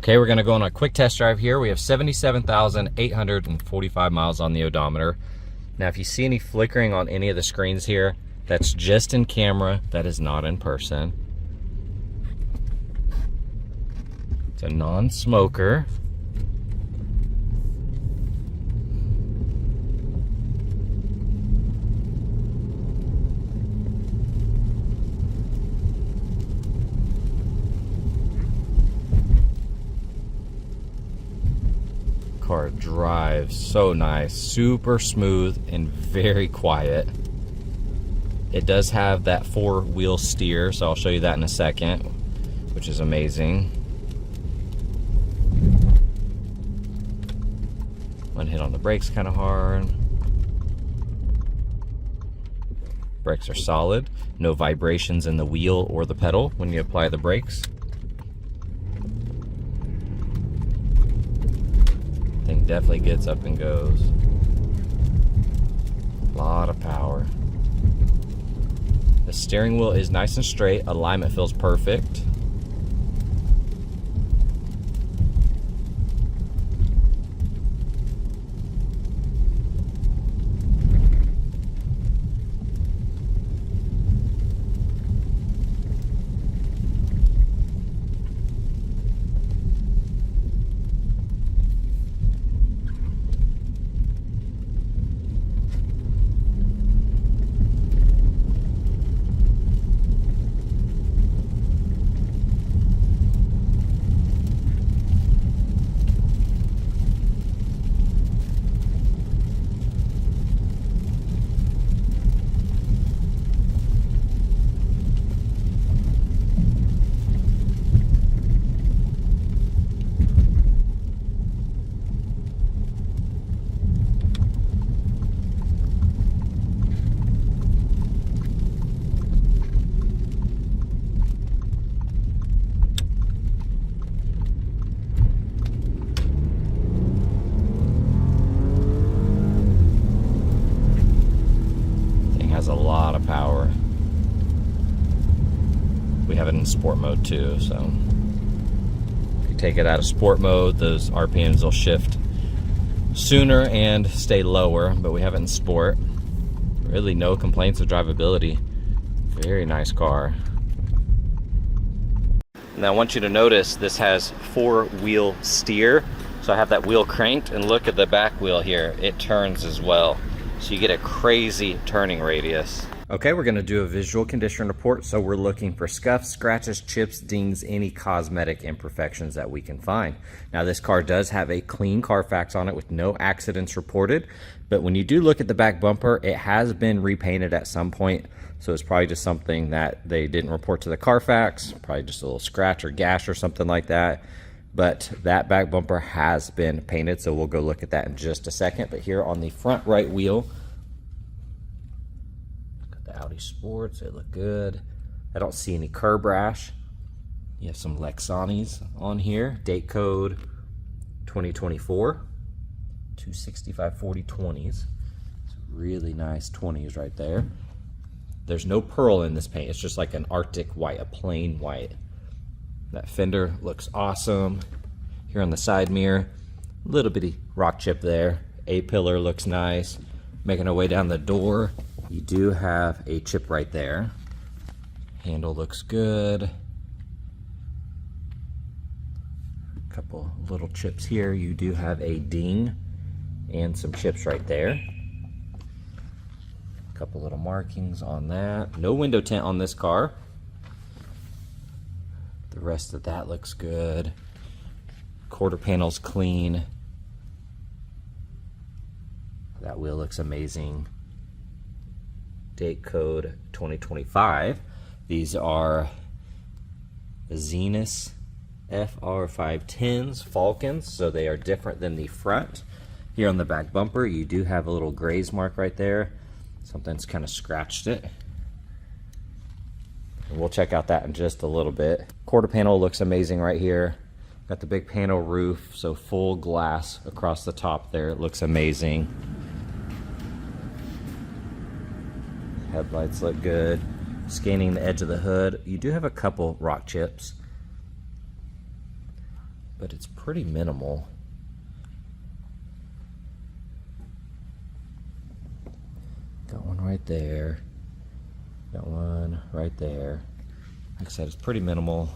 Okay, we're gonna go on a quick test drive here. We have 77,845 miles on the odometer. Now, if you see any flickering on any of the screens here, that's just in camera, that is not in person. It's a non-smoker. Car drives so nice, super smooth and very quiet. It does have that 4-wheel steer, so I'll show you that in a second, which is amazing. One hit on the brakes kind of hard. Brakes are solid, no vibrations in the wheel or the pedal when you apply the brakes. Thing definitely gets up and goes. A lot of power. The steering wheel is nice and straight. Alignment feels perfect. Has a lot of power. We have it in sport mode too, so if you take it out of sport mode, those RPMs will shift sooner and stay lower, but we have it in sport. Really no complaints of drivability. Very nice car. Now I want you to notice this has 4-wheel steer, so I have that wheel cranked, and look at the back wheel here, it turns as well. So you get a crazy turning radius. Okay, we're gonna do a visual condition report. So we're looking for scuffs, scratches, chips, dings, any cosmetic imperfections that we can find. Now this car does have a clean Carfax on it with no accidents reported, but when you do look at the back bumper, it has been repainted at some point. So it's probably just something that they didn't report to the Carfax, probably just a little scratch or gash or something like that. But that back bumper has been painted, so we'll go look at that in just a second. But here on the front right wheel, got the Audi Sports, they look good. I don't see any curb rash. You have some Lexanis on here, date code 2024, 26540 20s. It's really nice 20s right there. There's no pearl in this paint, it's just like an Arctic white, a plain white. That fender looks awesome. Here on the side mirror, a little bitty rock chip there. A-pillar looks nice. Making our way down the door, you do have a chip right there. Handle looks good. A couple little chips here. You do have a ding and some chips right there. A couple little markings on that. No window tint on this car. The rest of that looks good. Quarter panel's clean. That wheel looks amazing. Date code 2025. These are the Zenus FR510s Falcons, so they are different than the front. Here on the back bumper, you do have a little graze mark right there. Something's kind of scratched it. We'll check out that in just a little bit. Quarter panel looks amazing right here. Got the big panel roof, so full glass across the top there. It looks amazing. Headlights look good. Scanning the edge of the hood. You do have a couple rock chips, but it's pretty minimal. Got one right there. Got one right there. Like I said, it's pretty minimal.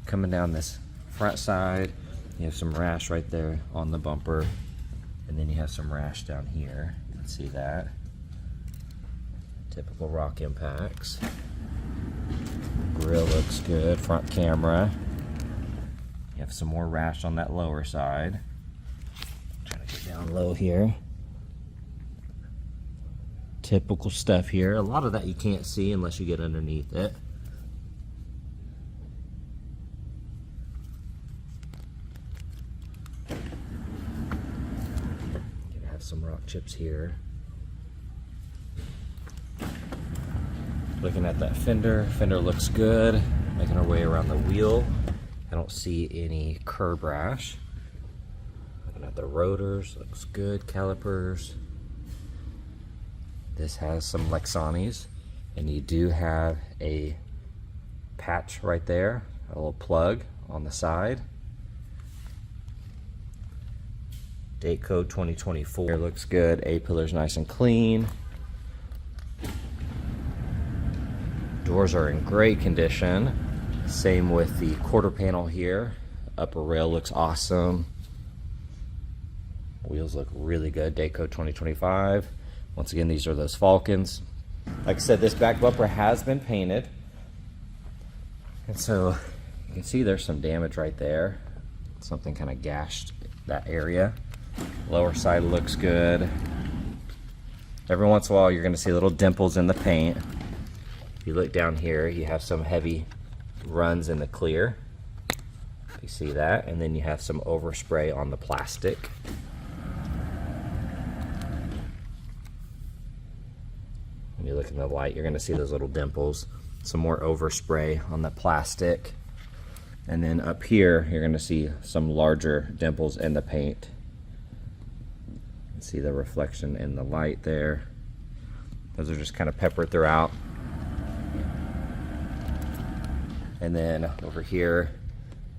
Coming down this front side, you have some rash right there on the bumper, and then you have some rash down here. You can see that. Typical rock impacts. Grill looks good. Front camera. You have some more rash on that lower side. Trying to get down low here. Typical stuff here. A lot of that you can't see unless you get underneath it. You have some rock chips here. Looking at that fender. Fender looks good. Making our way around the wheel. I don't see any curb rash. Looking at the rotors. Looks good. Calipers. This has some Lexanis, and you do have a patch right there, a little plug on the side. Date code 2024. Looks good. A-pillar's nice and clean. Doors are in great condition. Same with the quarter panel here. Upper rail looks awesome. Wheels look really good. Date code 2025. Once again, these are those Falcons. Like I said, this back bumper has been painted. And so you can see there's some damage right there. Something kind of gashed that area. Lower side looks good. Every once in a while, you're gonna see little dimples in the paint. If you look down here, you have some heavy runs in the clear. You see that, and then you have some overspray on the plastic. When you look in the light, you're going to see those little dimples. Some more overspray on the plastic. And then up here, you're going to see some larger dimples in the paint. You can see the reflection in the light there. Those are just kind of peppered throughout. And then over here,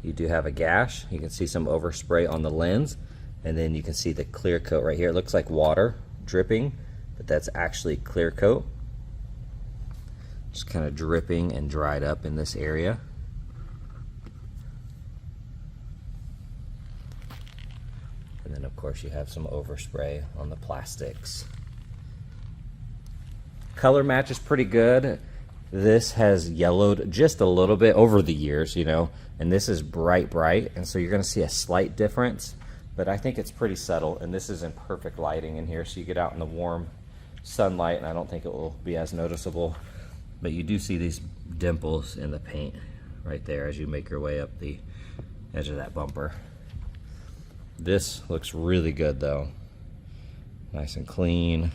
you do have a gash. You can see some overspray on the lens. And then you can see the clear coat right here. It looks like water dripping, but that's actually clear coat. Just kind of dripping and dried up in this area. And then of course you have some overspray on the plastics. Color match is pretty good. This has yellowed just a little bit over the years, you know, and this is bright, and so you're going to see a slight difference, but I think it's pretty subtle, and this is in perfect lighting in here, so you get out in the warm sunlight, and I don't think it will be as noticeable, but you do see these dimples in the paint right there as you make your way up the edge of that bumper. This looks really good though. Nice and clean.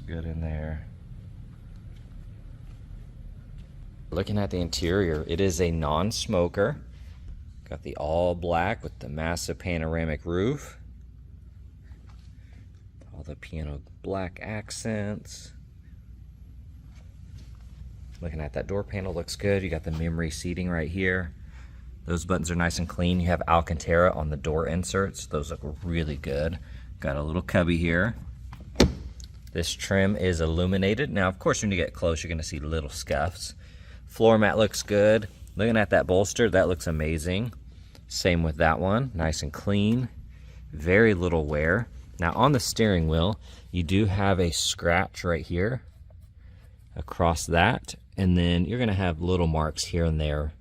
Good in there. Looking at the interior, it is a non-smoker. Got the all black with the massive panoramic roof. All the piano black accents. Looking at that door panel, looks good. You got the memory seating right here. Those buttons are nice and clean. You have Alcantara on the door inserts. Those look really good. Got a little cubby here. This trim is illuminated. Now, of course, when you get close, you're going to see little scuffs. Floor mat looks good. Looking at that bolster, that looks amazing. Same with that one. Nice and clean. Very little wear. Now, on the steering wheel, you do have a scratch right here across that. And then you're going to have little marks here and there.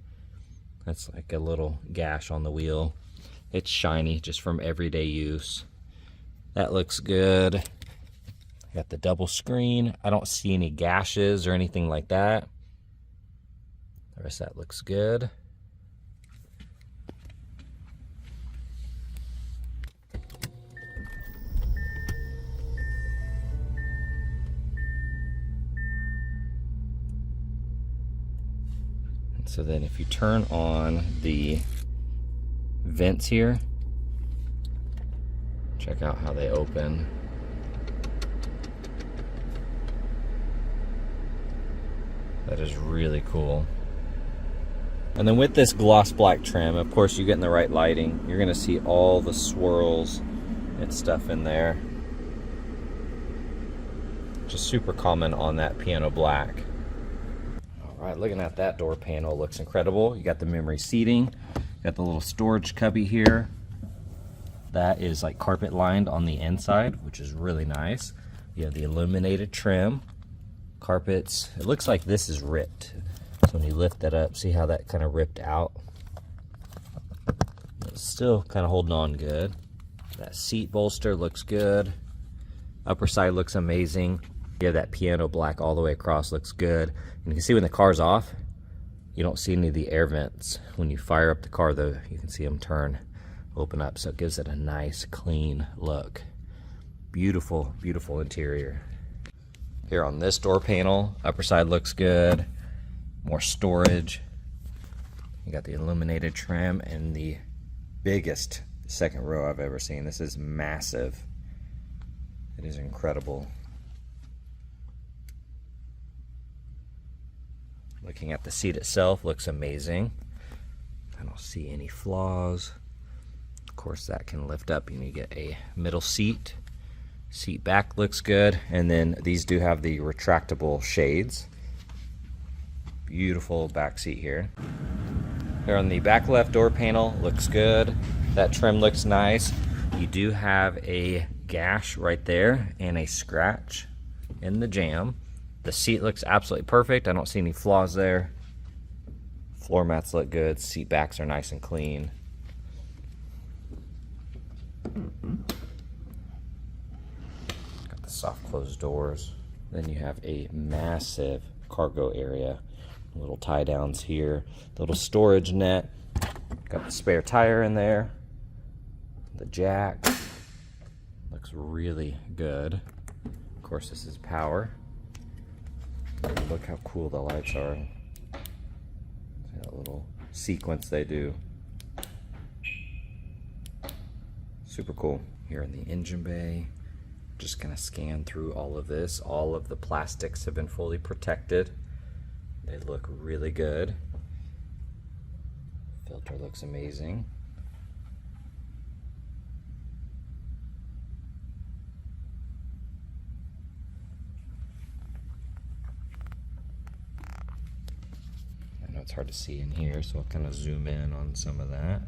That's like a little gash on the wheel. It's shiny just from everyday use. That looks good. Got the double screen. I don't see any gashes or anything like that. The rest of that looks good. And so then if you turn on the vents here, check out how they open. That is really cool. And then with this gloss black trim, of course, you get in the right lighting, you're going to see all the swirls and stuff in there. Just super common on that piano black. All right, looking at that door panel, looks incredible. You got the memory seating, got the little storage cubby here. That is like carpet lined on the inside, which is really nice. You have the illuminated trim, carpets. It looks like this is ripped. So when you lift that up, see how that kind of ripped out? It's still kind of holding on good. That seat bolster looks good. Upper side looks amazing. You have that piano black all the way across, looks good. And you can see when the car's off, you don't see any of the air vents. When you fire up the car though, you can see them turn, open up, so it gives it a nice clean look. Beautiful, beautiful interior. Here on this door panel, upper side looks good. More storage. You got the illuminated trim and the biggest second row I've ever seen. This is massive. It is incredible. Looking at the seat itself, looks amazing. I don't see any flaws. Of course, that can lift up and you get a middle seat. Seat back looks good. And then these do have the retractable shades. Beautiful back seat here. Here on the back left door panel, looks good. That trim looks nice. You do have a gash right there and a scratch in the jamb. The seat looks absolutely perfect. I don't see any flaws there. Floor mats look good. Seat backs are nice and clean. Got the soft closed doors. Then you have a massive cargo area. Little tie downs here. Little storage net. Got the spare tire in there. The jack. Looks really good. Of course, this is power. Look how cool the lights are. See that little sequence they do. Super cool. Here in the engine bay, just gonna scan through all of this. All of the plastics have been fully protected. They look really good. Filter looks amazing. I know it's hard to see in here, so I'll kind of zoom in on some of that.